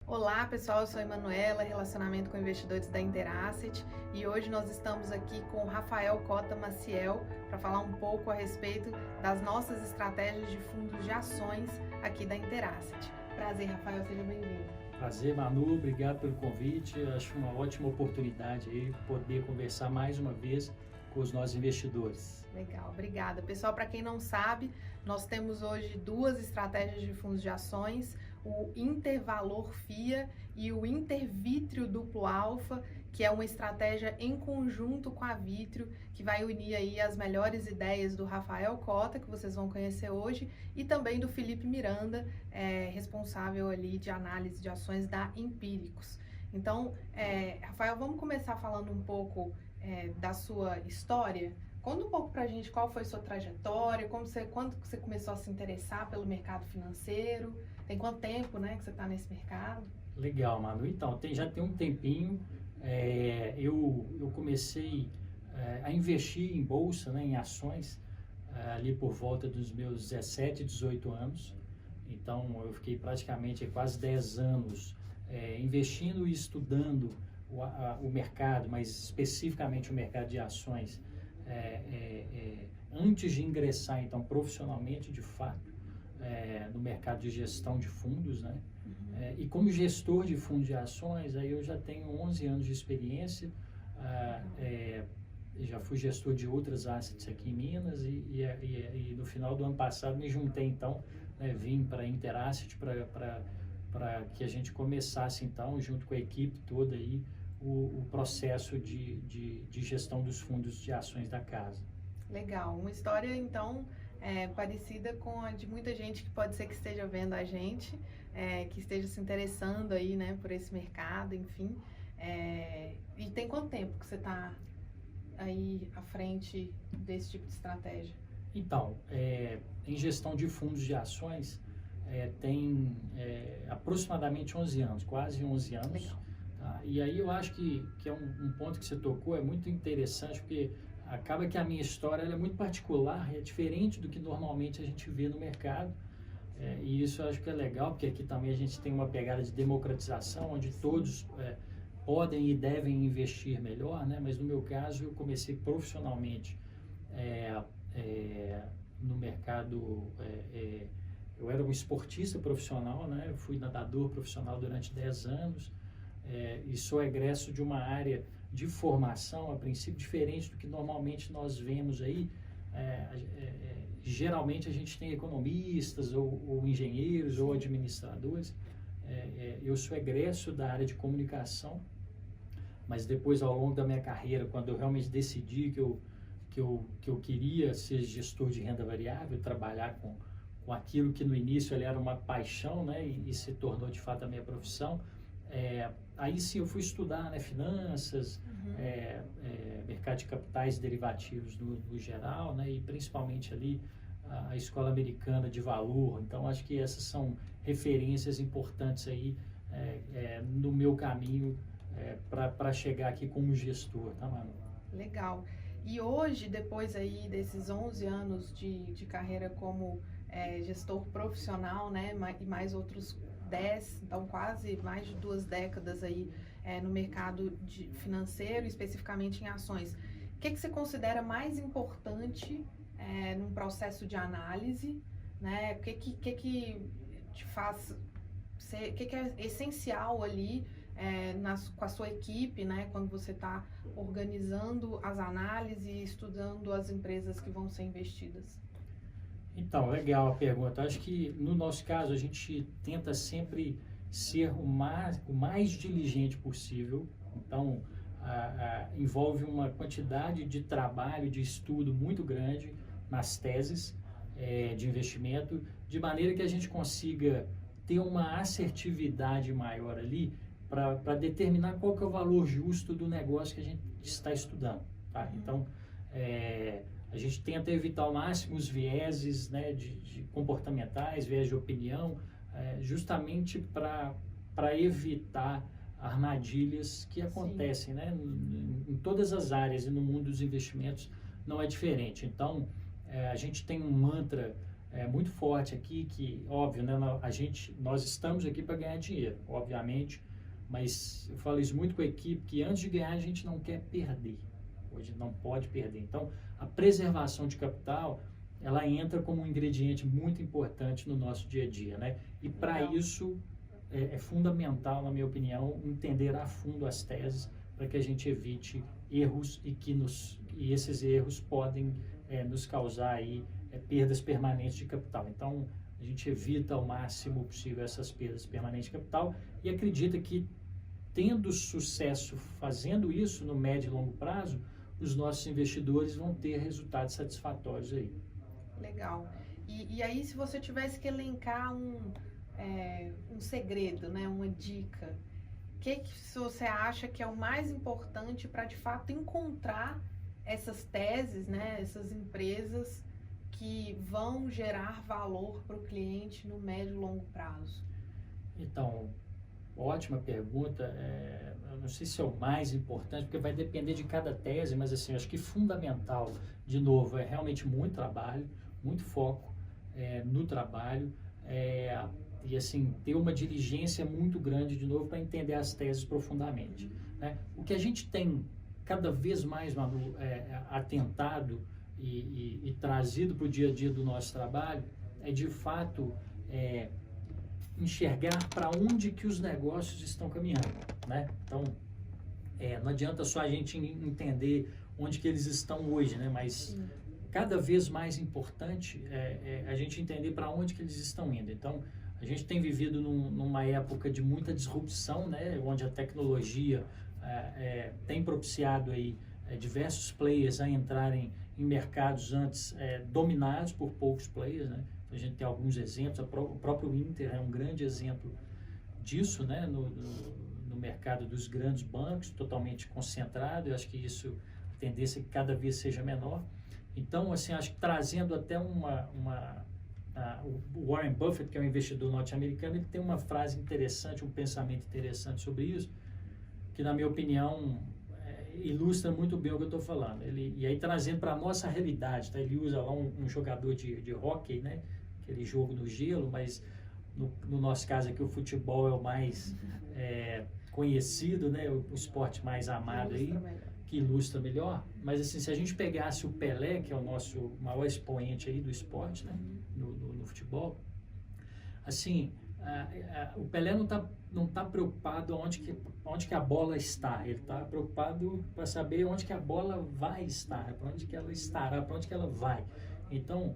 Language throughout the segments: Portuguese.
Olá pessoal, eu sou a Emanuela, relacionamento com investidores da Interasset, e hoje nós estamos aqui com o Rafael Cota Maciel para falar um pouco a respeito das nossas estratégias de fundos de ações aqui da Interasset. Prazer, Rafael, seja bem-vindo. Prazer, Manu, obrigado pelo convite. Acho uma ótima oportunidade aí poder conversar mais uma vez com os nossos investidores. Legal, obrigada. Pessoal, para quem não sabe, nós temos hoje duas estratégias de fundos de ações, o Intervalor FIA e o Intervítrio Duplo Alfa, que é uma estratégia em conjunto com a Vitrio, que vai unir aí as melhores ideias do Rafael Cota, que vocês vão conhecer hoje, e também do Felipe Miranda, responsável ali de análise de ações da Empíricos. Então, Rafael, vamos começar falando um pouco da sua história. Conta um pouco pra gente qual foi sua trajetória, quando você começou a se interessar pelo mercado financeiro, tem quanto tempo, né, que você está nesse mercado? Legal, Manu. Então, já tem um tempinho, eu comecei a investir em bolsa, né, em ações, ali por volta dos meus 17, 18 anos. Então, eu fiquei praticamente quase 10 anos investindo e estudando o mercado, mas especificamente o mercado de ações, antes de ingressar, então, profissionalmente, de fato, no mercado de gestão de fundos, né? E como gestor de fundos de ações, aí eu já tenho 11 anos de experiência, já fui gestor de outras assets aqui em Minas e no final do ano passado me juntei, então, vim para a Interasset para que a gente começasse, então, junto com a equipe toda aí, o processo de gestão dos fundos de ações da casa. Legal, uma história então parecida com a de muita gente que pode ser que esteja vendo a gente, que esteja se interessando aí, né, por esse mercado, enfim. E tem quanto tempo que você está aí à frente desse tipo de estratégia? Então, em gestão de fundos de ações, tem aproximadamente 11 anos, quase 11 anos. Legal. Tá? E aí eu acho que é um ponto que você tocou, é muito interessante, porque acaba que a minha história ela é muito particular, é diferente do que normalmente a gente vê no mercado, e isso eu acho que é legal, porque aqui também a gente tem uma pegada de democratização, onde todos podem e devem investir melhor, né? Mas no meu caso eu comecei profissionalmente no mercado, eu era um esportista profissional, né? Eu fui nadador profissional durante 10 anos, e sou egresso de uma área de formação, a princípio, diferente do que normalmente nós vemos aí. Geralmente a gente tem economistas ou engenheiros ou administradores. Eu sou egresso da área de comunicação, mas depois, ao longo da minha carreira, quando eu realmente decidi que eu queria ser gestor de renda variável, trabalhar com aquilo que no início ele era uma paixão, né, e se tornou de fato a minha profissão, aí sim eu fui estudar, né, finanças, mercado de capitais e derivativos no geral, né, e principalmente ali a escola americana de valor. Então acho que essas são referências importantes aí no meu caminho para chegar aqui como gestor, tá, Manu? Legal. E hoje, depois aí desses 11 anos de carreira como gestor profissional, né, e mais outros 10, então quase mais de 2 décadas aí no mercado financeiro, especificamente em ações. O que você considera mais importante num processo de análise, né? O que te faz o que é essencial ali com a sua equipe, né? Quando você está organizando as análises e estudando as empresas que vão ser investidas? Então, legal a pergunta. Acho que no nosso caso a gente tenta sempre ser o mais diligente possível. Então, envolve uma quantidade de trabalho, de estudo muito grande nas teses de investimento, de maneira que a gente consiga ter uma assertividade maior ali para determinar qual que é o valor justo do negócio que a gente está estudando. Tá? Então, a gente tenta evitar ao máximo os vieses, né, de comportamentais, viés de opinião, justamente para evitar armadilhas que acontecem, né, em todas as áreas, e no mundo dos investimentos não é diferente. Então, a gente tem um mantra muito forte aqui, que, óbvio, né, nós estamos aqui para ganhar dinheiro, obviamente, mas eu falo isso muito com a equipe, que antes de ganhar a gente não quer perder. Hoje não pode perder. Então, a preservação de capital, ela entra como um ingrediente muito importante no nosso dia a dia, né? E para isso é fundamental, na minha opinião, entender a fundo as teses para que a gente evite erros e esses erros podem nos causar aí perdas permanentes de capital. Então, a gente evita ao máximo possível essas perdas permanentes de capital e acredita que, tendo sucesso fazendo isso no médio e longo prazo, os nossos investidores vão ter resultados satisfatórios aí. Legal. E aí, se você tivesse que elencar um segredo, né, uma dica, o que você acha que é o mais importante para, de fato, encontrar essas teses, né, essas empresas que vão gerar valor para o cliente no médio e longo prazo? Então, ótima pergunta. Eu não sei se é o mais importante, porque vai depender de cada tese, mas assim, eu acho que fundamental, de novo, é realmente muito trabalho, muito foco no trabalho, e assim, ter uma diligência muito grande, de novo, para entender as teses profundamente, né? O que a gente tem cada vez mais, Manu, atentado e trazido para o dia a dia do nosso trabalho é, de fato, enxergar para onde que os negócios estão caminhando, né? Então, não adianta só a gente entender onde que eles estão hoje, né? Mas cada vez mais importante a gente entender para onde que eles estão indo. Então, a gente tem vivido numa época de muita disrupção, né? Onde a tecnologia tem propiciado aí diversos players a entrarem em mercados antes dominados por poucos players, né? A gente tem alguns exemplos, o próprio Inter é um grande exemplo disso, né? No mercado dos grandes bancos, totalmente concentrado. Eu acho que isso, a tendência é que cada vez seja menor. Então, assim, acho que trazendo até o Warren Buffett, que é um investidor norte-americano, ele tem uma frase interessante, um pensamento interessante sobre isso, que, na minha opinião, ilustra muito bem o que eu estou falando. E aí, trazendo para a nossa realidade, tá? Ele usa lá um jogador de hóquei, né? Aquele jogo no gelo, mas no nosso caso aqui o futebol é o mais conhecido, né? O esporte mais amado aí, que ilustra melhor. Mas assim, se a gente pegasse o Pelé, que é o nosso maior expoente aí do esporte, né? No futebol, assim, o Pelé não tá preocupado onde que a bola está. Ele está preocupado para saber onde que a bola vai estar, para onde que ela estará, para onde que ela vai. Então,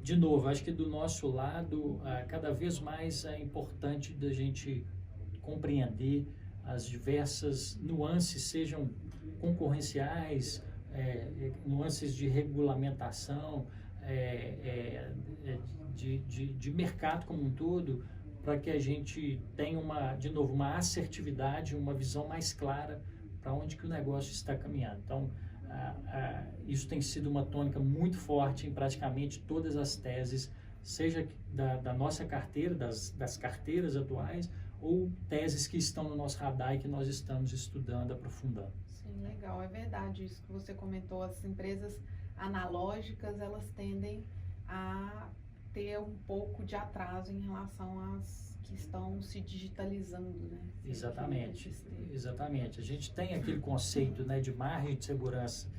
de novo, acho que do nosso lado, cada vez mais é importante da gente compreender as diversas nuances, sejam concorrenciais, nuances de regulamentação, de mercado como um todo, para que a gente tenha uma assertividade, uma visão mais clara para onde que o negócio está caminhando. Então, isso tem sido uma tônica muito forte em praticamente todas as teses, seja da nossa carteira, das carteiras atuais, ou teses que estão no nosso radar e que nós estamos estudando, aprofundando. Sim, legal, é verdade isso que você comentou. As empresas analógicas, elas tendem a ter um pouco de atraso em relação às que estão se digitalizando, né? Exatamente. A gente tem aquele conceito, né, de margem de segurança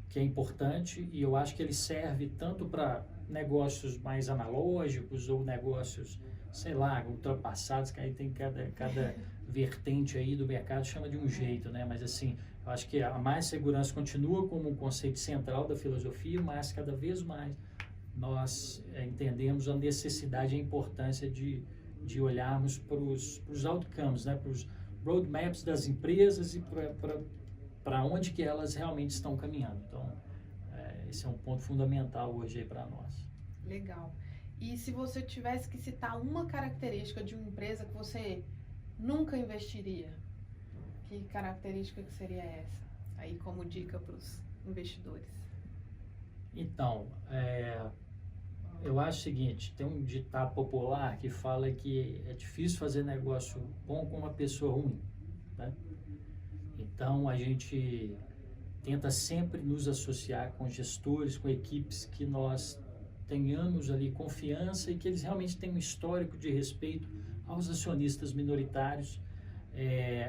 que é importante, e eu acho que ele serve tanto para negócios mais analógicos ou negócios, sei lá, ultrapassados, que aí tem cada vertente aí do mercado chama de um jeito, né? Mas assim, eu acho que a mais segurança continua como um conceito central da filosofia, mas cada vez mais nós entendemos a necessidade e a importância de olharmos para os outcomes, né? Para os roadmaps das empresas e para onde que elas realmente estão caminhando. Então, esse é um ponto fundamental hoje para nós. Legal. E se você tivesse que citar uma característica de uma empresa que você nunca investiria, que característica que seria essa? Aí como dica para os investidores. Então, eu acho o seguinte, tem um ditado popular que fala que é difícil fazer negócio bom com uma pessoa ruim, né? Então, a gente tenta sempre nos associar com gestores, com equipes que nós tenhamos ali confiança e que eles realmente tenham um histórico de respeito aos acionistas minoritários,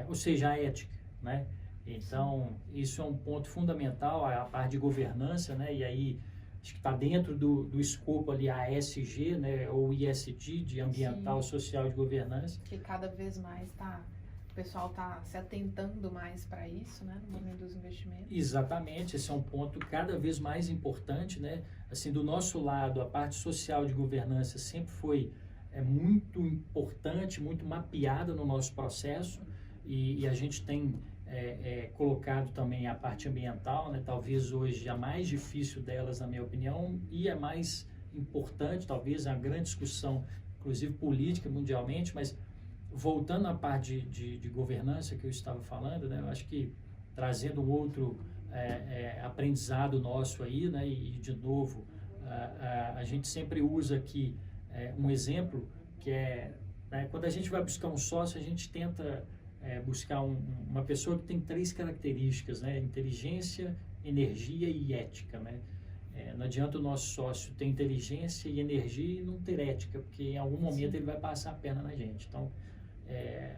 ou seja, a ética, né? Então, isso é um ponto fundamental, a parte de governança, né? E aí, acho que está dentro do escopo ali a ESG, né? Ou ISD, de ambiental, Sim. social e de governança. Que cada vez mais o pessoal está se atentando mais para isso, né, no momento dos investimentos. Exatamente, esse é um ponto cada vez mais importante, né? Assim, do nosso lado, a parte social de governança sempre foi muito importante, muito mapeada no nosso processo e a gente tem colocado também a parte ambiental, né? Talvez hoje a mais difícil delas, na minha opinião, e a mais importante, talvez, a grande discussão, inclusive política mundialmente, mas voltando à parte de governança que eu estava falando, né? Eu acho que trazendo um outro aprendizado nosso aí, né? E de novo, a gente sempre usa aqui um exemplo que né? Quando a gente vai buscar um sócio, a gente tenta buscar uma pessoa que tem 3 características, né? Inteligência, energia e ética, né? Não adianta o nosso sócio ter inteligência e energia e não ter ética, porque em algum momento ele vai passar a perna na gente. Então,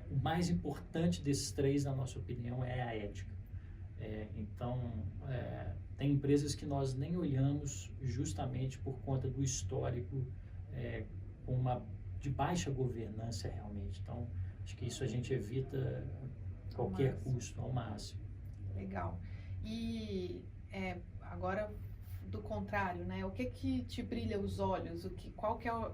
o mais importante desses 3, na nossa opinião, é a ética. Então, tem empresas que nós nem olhamos justamente por conta do histórico de baixa governança realmente. Então, acho que isso a gente evita qualquer custo ao máximo. Legal. E agora, do contrário, né? O que te brilha os olhos? Qual que é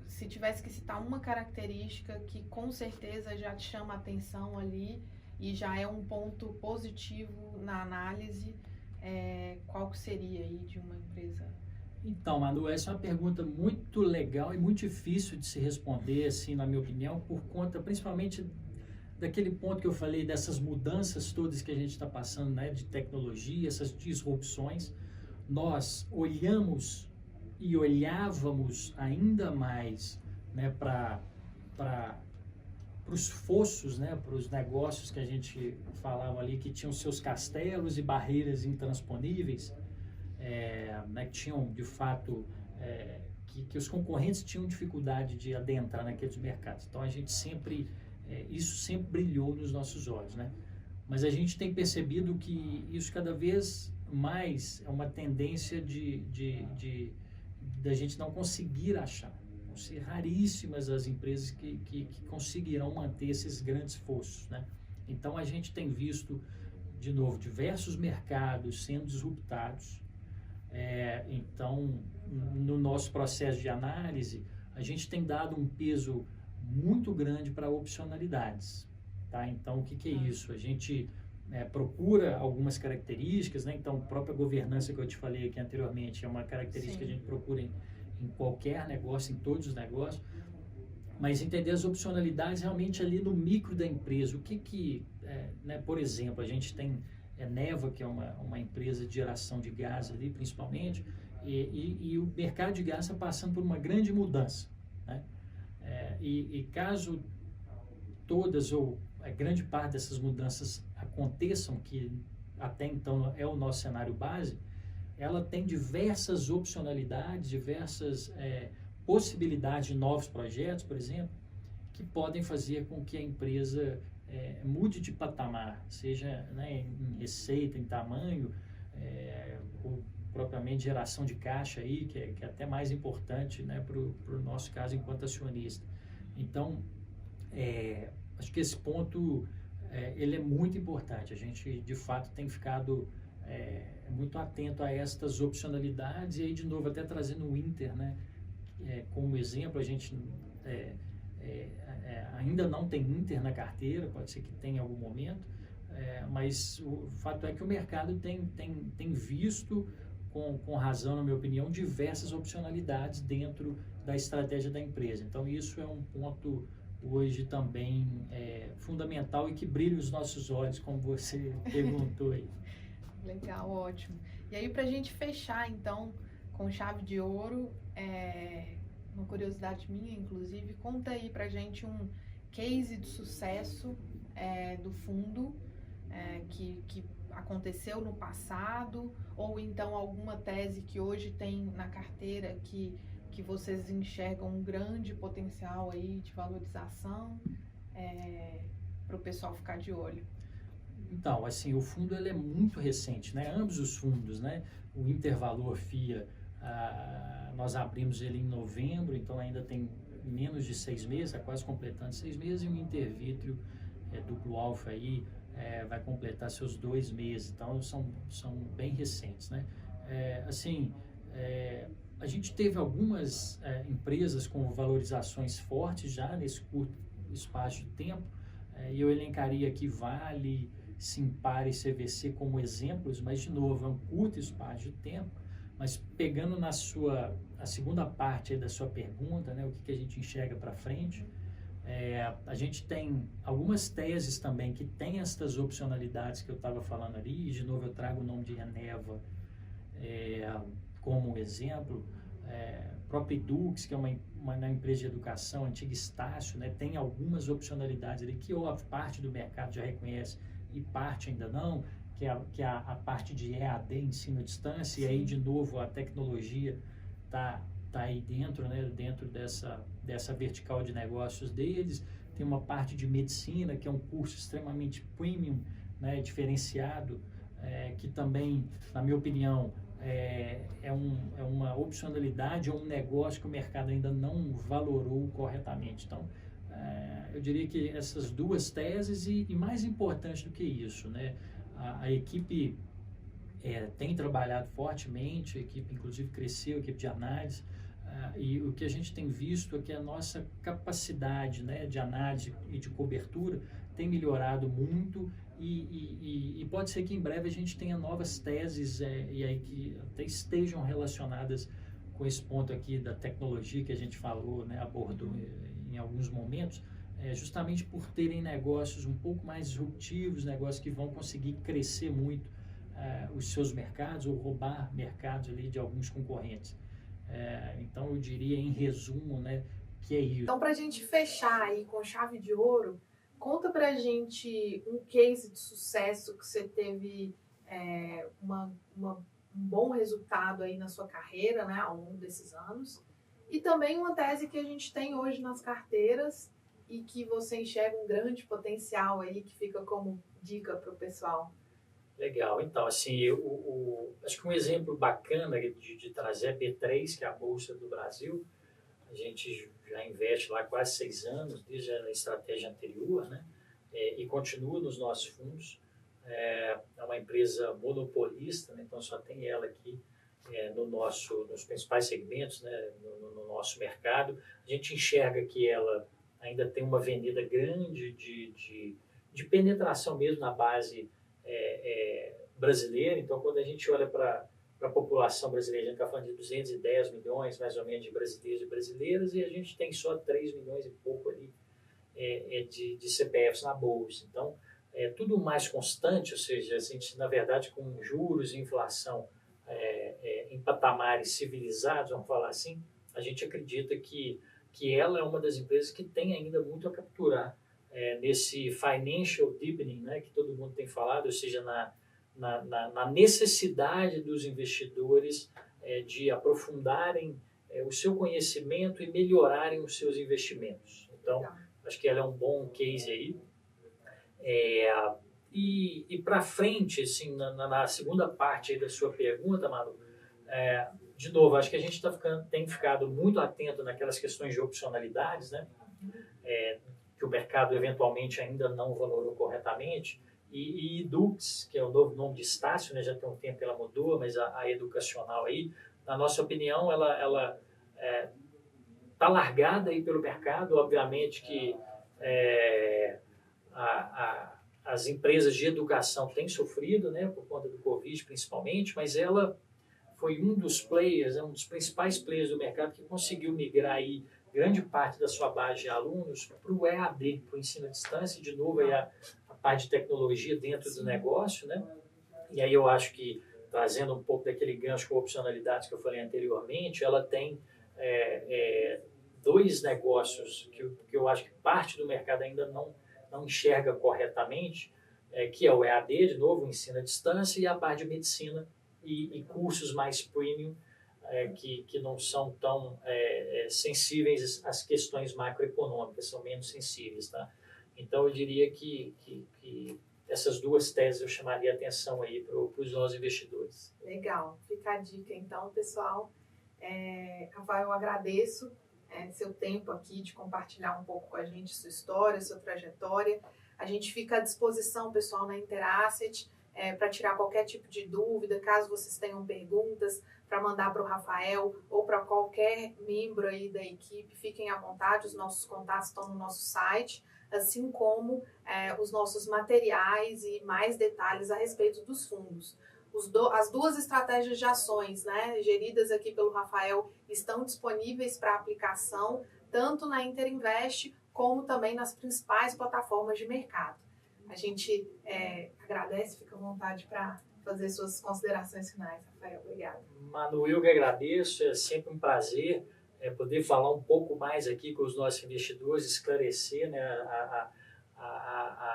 se tivesse que citar uma característica que com certeza já te chama a atenção ali e já é um ponto positivo na análise, qual que seria aí de uma empresa? Então, Manu, essa é uma pergunta muito legal e muito difícil de se responder, assim, na minha opinião, por conta principalmente daquele ponto que eu falei, dessas mudanças todas que a gente está passando, né, de tecnologia, essas disrupções. Nós olhamos e olhávamos ainda mais, né, para os fossos, né, para os negócios que a gente falava ali, que tinham seus castelos e barreiras intransponíveis, né, que tinham, de fato, que os concorrentes tinham dificuldade de adentrar naqueles mercados. Então, a gente sempre, isso sempre brilhou nos nossos olhos, né? Mas a gente tem percebido que isso cada vez mais é uma tendência da gente não conseguir achar. Vão ser raríssimas as empresas que conseguirão manter esses grandes fossos, né? Então, a gente tem visto, de novo, diversos mercados sendo disruptados. Então, no nosso processo de análise, a gente tem dado um peso muito grande para opcionalidades, tá? Então, o que é isso? A gente procura algumas características, né? Então, a própria governança que eu te falei aqui anteriormente é uma característica que a gente procura em qualquer negócio, em todos os negócios, mas entender as opcionalidades realmente ali no micro da empresa. Né? Por exemplo, a gente tem Neva, que é uma empresa de geração de gás ali, principalmente, e o mercado de gás está passando por uma grande mudança, né? E caso todas ou a grande parte dessas mudanças aconteçam, que até então é o nosso cenário base, ela tem diversas opcionalidades, diversas possibilidades de novos projetos, por exemplo, que podem fazer com que a empresa mude de patamar, seja, né, em receita, em tamanho, ou propriamente geração de caixa aí, que é até mais importante, né, para o nosso caso enquanto acionista. Então, acho que esse ponto ele é muito importante. A gente, de fato, tem ficado muito atento a estas opcionalidades e aí, de novo, até trazendo o Inter, né, como exemplo, a gente ainda não tem Inter na carteira, pode ser que tenha em algum momento, mas o fato é que o mercado tem visto, com razão, na minha opinião, diversas opcionalidades dentro da estratégia da empresa. Então, isso é um ponto hoje também fundamental e que brilha os nossos olhos, como você perguntou aí. Legal, ótimo. E aí, para a gente fechar, então, com chave de ouro, uma curiosidade minha, inclusive, conta aí para a gente um case de sucesso do fundo que aconteceu no passado, ou então alguma tese que hoje tem na carteira que vocês enxergam um grande potencial aí de valorização, para o pessoal ficar de olho? Então, assim, o fundo ele é muito recente, né? Ambos os fundos, né? O Intervalor FIA, nós abrimos ele em novembro, então ainda tem menos de 6 meses, está quase completando 6 meses, e o Intervítrio duplo alfa aí vai completar seus 2 meses, então são bem recentes, né? A gente teve algumas empresas com valorizações fortes já nesse curto espaço de tempo, e eu elencaria aqui Vale, Simpar e CVC como exemplos, mas de novo, é um curto espaço de tempo, mas pegando a segunda parte aí da sua pergunta, né, o que a gente enxerga para frente, a gente tem algumas teses também que tem essas opcionalidades que eu estava falando ali, e de novo eu trago o nome de Eneva como exemplo, próprio Edux, que é uma empresa de educação, antiga Estácio, né, tem algumas opcionalidades ali que a parte do mercado já reconhece e parte ainda não, que é a parte de EAD, ensino à distância, e aí de novo a tecnologia está aí dentro, né, dentro dessa vertical de negócios deles. Tem uma parte de medicina, que é um curso extremamente premium, né, diferenciado, que também, na minha opinião, é uma opcionalidade, é um negócio que o mercado ainda não valorou corretamente. Então, eu diria que essas duas teses e mais importante do que isso, né, a equipe tem trabalhado fortemente, a equipe inclusive cresceu, a equipe de análise, e o que a gente tem visto é que a nossa capacidade, né, de análise e de cobertura tem melhorado muito, e pode ser que em breve a gente tenha novas teses e aí que até estejam relacionadas com esse ponto aqui da tecnologia que a gente falou, né, abordou em alguns momentos, justamente por terem negócios um pouco mais disruptivos, negócios que vão conseguir crescer muito os seus mercados ou roubar mercados ali de alguns concorrentes. Então eu diria em resumo, né, que é isso. Então, para a gente fechar aí com chave de ouro, conta para a gente um case de sucesso que você teve um bom resultado aí na sua carreira, né, ao longo desses anos, e também uma tese que a gente tem hoje nas carteiras e que você enxerga um grande potencial aí, que fica como dica para o pessoal. Legal, então, assim, acho que um exemplo bacana de trazer a B3, que é a Bolsa do Brasil. A gente já investe lá quase 6 anos, desde a estratégia anterior, né? E continua nos nossos fundos. É uma empresa monopolista, né? Então só tem ela aqui nos principais segmentos, né? No nosso mercado. A gente enxerga que ela ainda tem uma avenida grande de penetração mesmo na base brasileira. Então, quando a gente olha para a população brasileira, a gente está falando de 210 milhões, mais ou menos, de brasileiros e brasileiras, e a gente tem só 3 milhões e pouco ali de CPFs na Bolsa. Então, tudo mais constante, ou seja, a gente, na verdade, com juros e inflação em patamares civilizados, vamos falar assim, a gente acredita que ela é uma das empresas que tem ainda muito a capturar nesse financial deepening, né, que todo mundo tem falado, ou seja, na necessidade dos investidores de aprofundarem o seu conhecimento e melhorarem os seus investimentos. Então, acho que ela é um bom case aí. E para frente, assim, na segunda parte aí da sua pergunta, Manu, de novo, acho que a gente tem ficado muito atento naquelas questões de opcionalidades, né? Que o mercado eventualmente ainda não valorou corretamente, e Edux, que é o novo nome de Estácio, né? Já tem um tempo que ela mudou, mas a educacional aí, na nossa opinião, ela está largada aí pelo mercado. Obviamente que as empresas de educação têm sofrido, né, por conta do Covid principalmente, mas ela foi um dos players, um dos principais players do mercado que conseguiu migrar aí grande parte da sua base de alunos para o EAD, para o ensino à distância, de novo aí a parte de tecnologia dentro do negócio, né? E aí eu acho que, trazendo um pouco daquele gancho com opcionalidades que eu falei anteriormente, ela tem 2 negócios que eu acho que parte do mercado ainda não enxerga corretamente, que é o EAD, de novo, o ensino à distância, e a parte de medicina e cursos mais premium, que não são tão sensíveis às questões macroeconômicas, são menos sensíveis, tá? Então, eu diria que essas duas teses eu chamaria a atenção aí para os nossos investidores. Legal, fica a dica então, pessoal. Rafael, eu agradeço seu tempo aqui de compartilhar um pouco com a gente sua história, sua trajetória. A gente fica à disposição, pessoal, na Interasset, para tirar qualquer tipo de dúvida, caso vocês tenham perguntas, para mandar para o Rafael ou para qualquer membro aí da equipe, fiquem à vontade, os nossos contatos estão no nosso site, assim como os nossos materiais e mais detalhes a respeito dos fundos. As duas estratégias de ações, né, geridas aqui pelo Rafael, estão disponíveis para aplicação, tanto na Interinvest como também nas principais plataformas de mercado. A gente agradece, fica à vontade para fazer suas considerações finais, Rafael. Obrigada. Manu, eu que agradeço, é sempre um prazer poder falar um pouco mais aqui com os nossos investidores, esclarecer, né,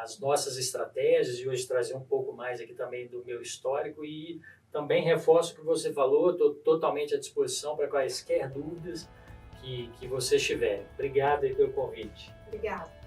as nossas estratégias e hoje trazer um pouco mais aqui também do meu histórico e também reforço o que você falou, estou totalmente à disposição para quaisquer dúvidas que vocês tiverem. Obrigado aí pelo convite. Obrigada.